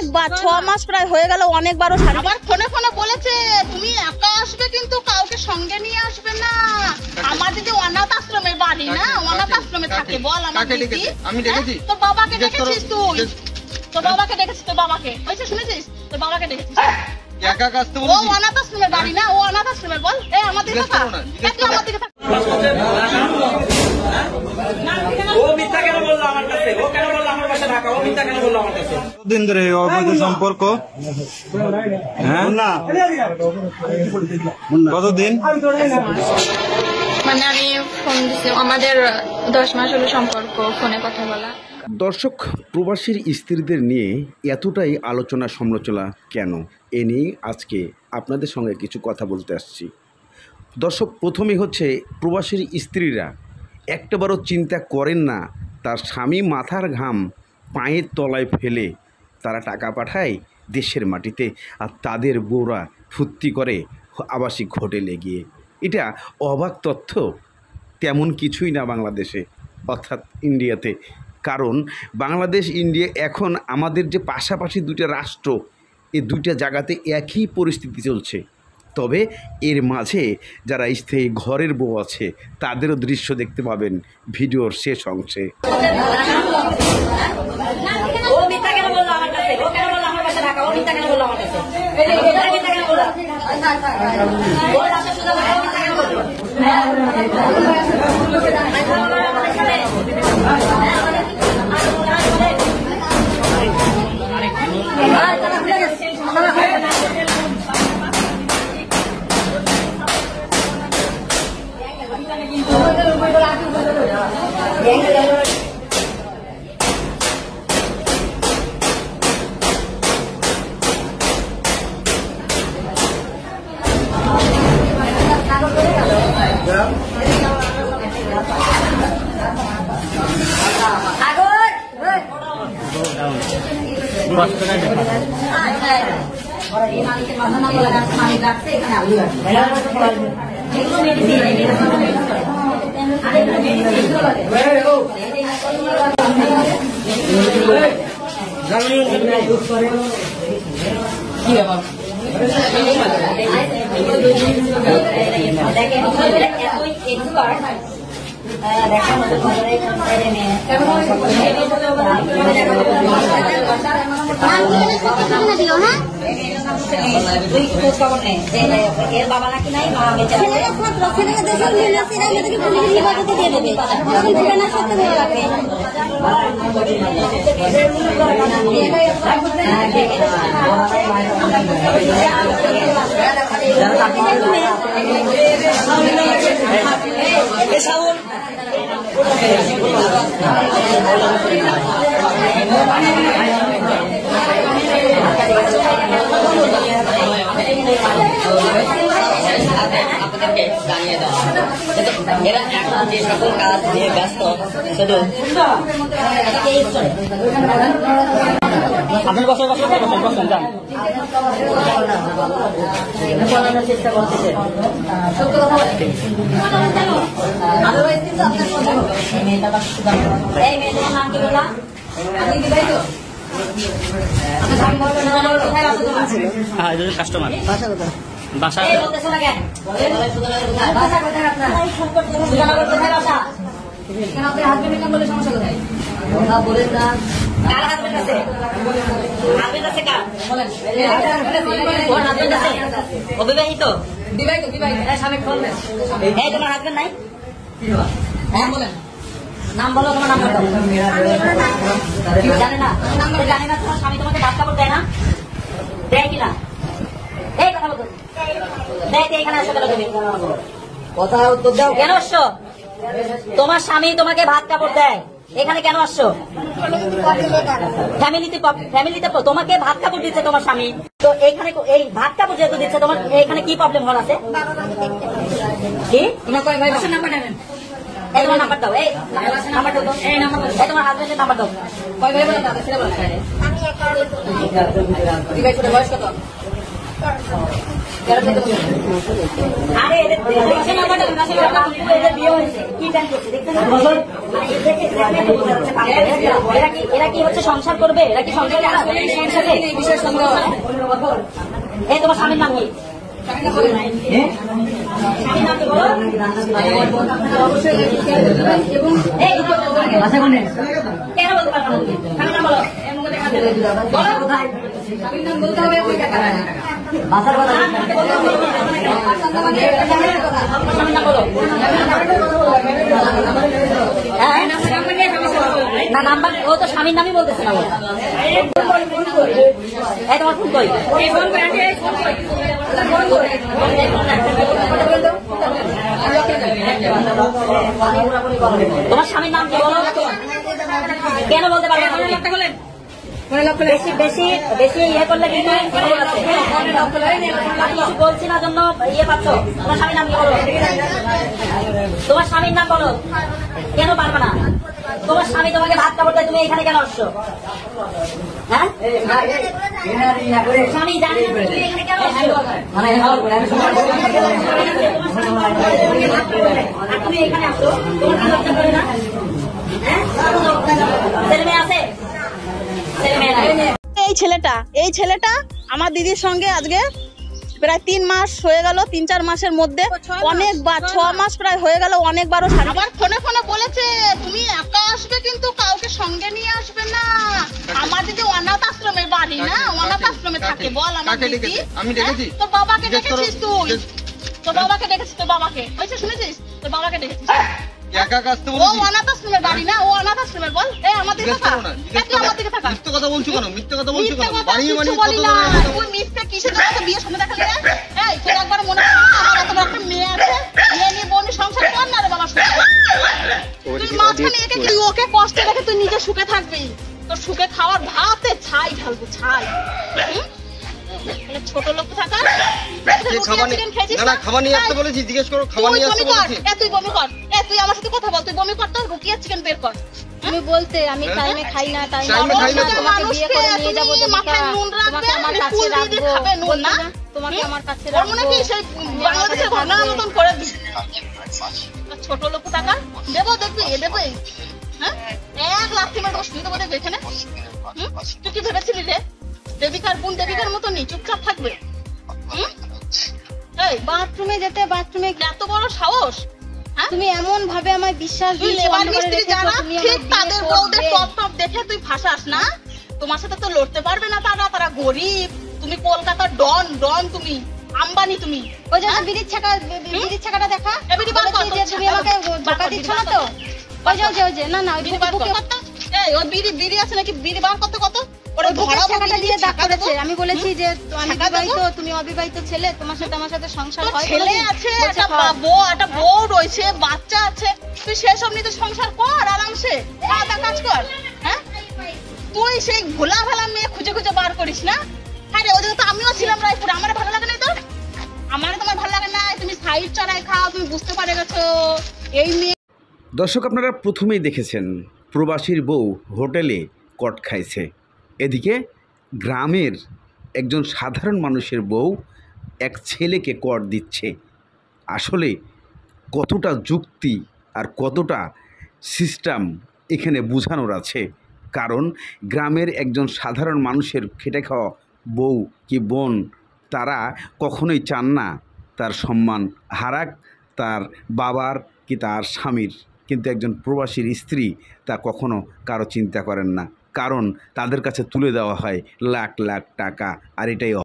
অনেকবার 6 মাস প্রায় হয়ে গেল, অনেকবারও আবার ফোনে ফোনে বলেছে তুমি একা আসবে কিন্তু কাউকে সঙ্গে নিয়ে আসবে না। আমার দিদি অনাথ আশ্রমের বাড়ি না, অনাথ আশ্রমে থাকে। বল আমার দিদি, আমি দেখেছি তোর বাবাকে দেখেছিস তুই? তোর বাবাকে দেখেছিস? তোর বাবাকে হয়েছে শুনেছিস? তোর বাবাকে দেখেছিস? একা আসতে ও অনাথ আশ্রমের বাড়ি না, ও অনাথ আশ্রমের। বল এই আমার দিকে থাক, একটু আমার দিকে থাক। ও মিথ্যা কেন বললো আমার কাছে? ও কেন বললো আমার বাসা ঢাকা? ও মিথ্যা কেন বললো আমার কাছে? দিন ধরে অবৈধ সম্পর্ক? হ্যাঁ, কতদিন? মানে আমি ফোন দিছি, আমাদের 10 মাস হলো সম্পর্ক, ফোনে কথা বলা। দর্শক, প্রবাসীর স্ত্রীদের নিয়ে এতটাই আলোচনা সমালোচনা কেন, এ নিয়ে আজকে আপনাদের সঙ্গে কিছু কথা বলতে আসছি। দর্শক, প্রথমেই হচ্ছে প্রবাসীর স্ত্রীরা একটাবারও চিন্তা করেন না তার স্বামী মাথার ঘাম পায়ের তলায় ফেলে তারা টাকা পাঠায় দেশের মাটিতে, আর তাদের বউরা ফুর্তি করে আবাসিক হোটেলে গিয়ে। এটা অবাক তথ্য। তেমন কিছুই না বাংলাদেশে, অর্থাৎ ইন্ডিয়াতে। কারণ বাংলাদেশ ইন্ডিয়া এখন আমাদের যে পাশাপাশি দুইটা রাষ্ট্র, এই দুইটা জায়গাতে একই পরিস্থিতি চলছে। তবে এর মাঝে যারা স্থায়ী ঘরের বউ আছে তাদেরও দৃশ্য দেখতে পাবেন ভিডিওর শেষ অংশে। এরা এখন যে সকল কাজ নিয়ে ব্যস্ত, শুধু আপনার বছর বছর বসেন যান বলানোর চেষ্টা করতেছে। এই মেয়েটার নাম কি বলা? কাস্টমার বাসা বলতেছো না কেন? বাসা কোথায় আপনার? কোথায় বাসা? কেন আপনার হাজবেন্ডের নাম বলে সমস্যা কোথায়? বলেন না। কার হাজবেন্ড আছে? হাজবেন্ড আছে কার? বলেন। ওর হাজবেন্ড আছে? অবিবাহিত? বিবাহিত। বিবাহিত। স্বামী বলবেন। এই তোমার হাজবেন্ড নাই? হ্যাঁ বলেন। নাম বলো, তোমার নাম বলো। জানে না? জানে না তোমার স্বামী তোমাকে ভাত কাপড় দেয় না? দেয় কিনা? এই কথা বলতো। এখানে আসো কেন তুমি? কথা উত্তর দাও। কেন আসছো? তোমার স্বামী তোমাকে ভাত কাপড় দেয়, এখানে কেন আসছো? ফ্যামিলিতে তোমাকে ভাত কাপড় দিচ্ছে তোমার স্বামী, তো এইখানে এই ভাত কাপড় যেহেতু দিচ্ছে তোমার, এখানে কি প্রবলেম হওয়ার আছে? কি তোমার কয় ভাই বাসার নাম্বার নেবেন? এই তোমার নাম্বার দাও। এই নাম্বার দাও। এই নাম্বার দাও। এই তোমার হাজবেন্ডের নাম্বার দাও। কয় ভাই বলে দাদা সেটা বলো। বিবাহিত। বয়স কত? আরে এদের দেখছেন আমাদের কাছে এদের বিয়ে হয়েছে কি প্ল্যান করছে দেখছেন এরা কি হচ্ছে সংসার করবে, এরা কি সংসারে আসবে সংসারে বিশেষ সন্দেহ। এই তোমার স্বামীর নাম কি? স্বামীর নাম কি বলো? কেন বলতে পারবো না? স্বামীর নাম বলো। বলো কোথায় স্বামীর নাম বলতে হবে। বাসার কথা স্বামীর নাম বলো। না নাম্বার ও তো স্বামীর নামই বলতেছে না। এই তোমার ফোন কই? তোমার স্বামীর নাম কি বলো? কেন বলতে পারবে না? বেশি বেশি বেশি ইয়ে করলে কিন্তু কিছু বলছি না জন্য ইয়ে পাচ্ছ। তোমার স্বামীর নাম কি বলো? তোমার স্বামীর নাম বলো। কেন পারবে না? তোমার স্বামী তোমাকে ভাত কাপড় দেয়, তুমি এখানে কেন আসছো? হ্যাঁ স্বামী জানি না তুমি এখানে কেন আসছো? তুমি এখানে আসছো, তোমার কি লজ্জা করে না? হ্যাঁ ছেলে মেয়ে আছে? ছেলে মেয়ে নাই। এই ছেলেটা আমার দিদির সঙ্গে আজকে প্রায় 3 মাস হয়ে গেল, 3-4 মাসের মধ্যে অনেকবার 6 মাস প্রায় হয়ে গেল, অনেকবারও আবার ফোনে বলেছে তুমি একা আসবে কিন্তু কাউকে সঙ্গে নিয়ে আসবে না। আমার দিদি অনাথ আশ্রমের বাড়ি না, অনাথ আশ্রমে থাকে। বল আমার দিদি আমি দেখেছি। তোর বাবাকে দেখেছিস তুই? তোর বাবাকে দেখেছিস? তোর বাবাকে হয়েছে শুনেছিস? তোর বাবাকে দেখেছিস? একা আসতে ও বলেছি। অনাথ আশ্রমের বাড়ি না, ও অনাথ আশ্রমের। বল এই আমার দিকে থাকা, তুই আমার দিকে থাকা। মিথ্যে কথা বলছো কেন? মিথ্যে কথা বলছো মিথ্যে কেন? কথা বাড়ি মানে কিচ্ছু বলি না। তুই মিথ্যে কিসের জন্য তো বিয়ের সময় দেখালি রে? এই তোর একবার মনে হয় না আমার এত বড় একটা মেয়ে আছে, মেয়ে নিয়ে বোনের সংসার কর না রে বাবা। তুই মাঝখানে একে তুই ওকে কষ্ট রেখে তুই নিজে সুখে থাকবি। তোর সুখে খাওয়ার ভাতে ছাই ঢালবো, ছাই। ছোট লোক থাকা খাবার না খাবার নিয়ে আসতে বলেছি, জিজ্ঞেস করো খাবার নিয়ে আসতে বলেছি। তুই বমি কর, তুই আমার সাথে কথা বল, তুই বমি কর তো রুকিয়া চিকেন বের কর। তুমি বলতে আমি টাইমে খাই না, টাইমে খাই না তো। তোমাকে বিয়ে করে নিয়ে যাবো মাথায় নুন রাখবে, তোমাকে আমার কাছে ফুল দিয়ে রাখবো, খাবে নুন না? তোমাকে আমার কাছে ওর মনে কি সেই বাংলাদেশের ঘটনার মতন করে দিস? ছোট লোক টাকা দেবো, দেখবি এ দেবো। হ্যাঁ 1 লাখ টাকা দোষ নিতে বলে এখানে। তুই কি ভেবেছিলি রে দেবিকার বোন দেবিকার মতো নেই চুপচাপ থাকবে? এই বাথরুমে যেতে, বাথরুমে এত বড় সাহস? তুমি এমন ভাবে আমায় বিশ্বাস তুই দিয়েছো, লেবার অন্ধ করে মিস্ত্রি রেখেছো, যারা তুমি ঠিক আমায় তাদের বিয়ে বউদের করবে। টপ টপ দেখে তুই ফাঁসাস না? তোমার সাথে তো লড়তে পারবে না তারা, তারা গরিব। তুমি কলকাতার ডন, তুমি আম্বানি। তুমি ওই যে বিড়ির ছাকাটা দেখা, এ বিড়ি বার কর, বলেছি যে তুমি আমাকে ধোকা দিচ্ছ না তো? ওই যে না না ওই বিড়ি বার কর। এই ওর বিড়ি আছে নাকি? বিড়ি বার করতে কত? ওরে ওই বুকের ধরাবো, ছাকাটা দিয়ে দাগ ছাকা দেবো। করেছে। আমি বলেছি যে আমি ছাকা দেবো? বিবাহিত, তুমি অবিবাহিত ছেলে, তোমার সাথে আমার সাথে সংসার তোর হয় ছেলে কোনোদিন? আছে, বলছে একটা হয়। একটা বউ রয়েছে, বাচ্চা আছে, তুই সেসব নিয়ে তো সংসার কর আরামসে, খাওয়া কাজ কর। হ্যাঁ তুই সেই ভোলা ভালা মেয়ে খুঁজে বার করিস না? হ্যাঁ রে ওদিকে তো আমিও ছিলাম রায়পুরে, আমার ভালো লাগে না তোর? আমার তোমার ভালো লাগে না? তুমি সাইড চড়াই খাও, তুমি বুঝতে পারে গেছো এই মেয়ে। দর্শক আপনারা প্রথমেই দেখেছেন প্রবাসীর বউ হোটেলে কট খাইছে, এদিকে গ্রামের একজন সাধারণ মানুষের বউ এক ছেলেকে কট দিচ্ছে। আসলে কতটা যুক্তি আর কতটা সিস্টেম এখানে বোঝানোর আছে, কারণ গ্রামের একজন সাধারণ মানুষের খেটে খাওয়া বউ কি বোন তারা কখনোই চান না তার সম্মান হারাক তার বাবার কি তার স্বামীর, কিন্তু একজন প্রবাসীর স্ত্রী তা কখনো কারো চিন্তা করেন না, কারণ তাদের কাছে তুলে দেওয়া হয় লাখ লাখ টাকা, আর এটাই